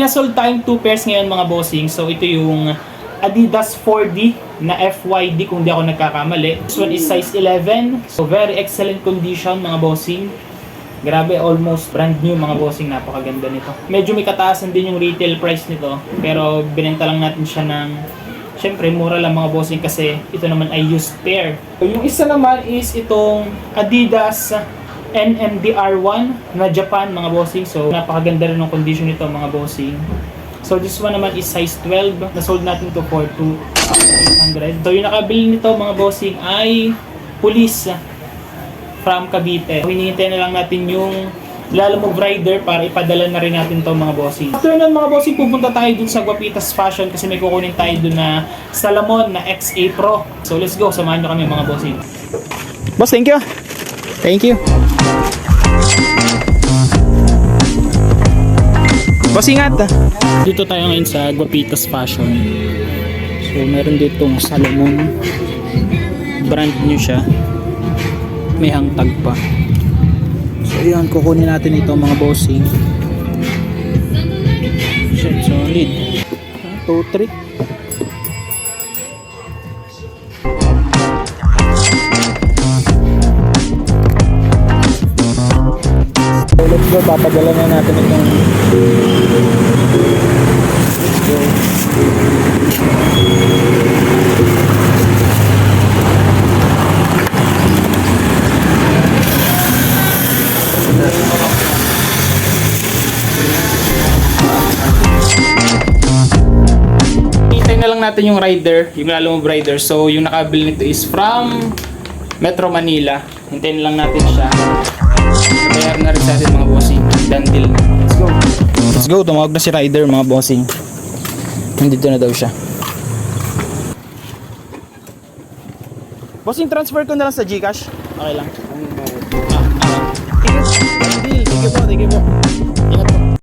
Nasold tayong 2 pairs ngayon mga bossing. So ito yung Adidas 4D na FYD kung di ako nagkakamali. This one is size 11. So very excellent condition mga bossing. Grabe, almost brand new mga bossing. Napakaganda nito. Medyo may kataasan din yung retail price nito. Pero binenta lang natin siya ng syempre mura lang mga bossing kasi ito naman ay used pair. So, yung isa naman is itong Adidas NMDR1 na Japan mga bossing. So napakaganda rin ng condition nito mga bossing. So this one naman is size 12. Nasold natin to for 200. So yung nakabili nito mga bossing ay Police from Cavite. Hinihintay na lang natin yung Lalamove Rider para ipadala na rin natin to mga bossing. After nun mga bossing, pupunta tayo dun sa Guapitas Fashion kasi may kukunin tayo dun na Salomon na XA Pro. So let's go, samahan nyo kami mga bossing. Boss, thank you. Thank you. Boss, ingat. Dito tayo ngayon sa Guapitas Fashion. So meron ditong Salomon. Brand new siya. May hangtag pa. So yun, kukunin natin ito mga bossing. Shit, solid. 2, 3. So let's go, papadala na natin itong let's go. Hintay na lang natin yung rider, yung Lalamove Rider. So yung nakabili nito is from Metro Manila. Hintayin lang natin siya. Bayar na rin sa atin mga bossing. Done deal na. Let's go. Let's go. Tumawag na si rider mga bossing. Nandito na daw siya. Bossing, transfer ko na lang sa GCash. Okay lang. Thank you. Done deal. Thank you po. Thank you po. Ingat po.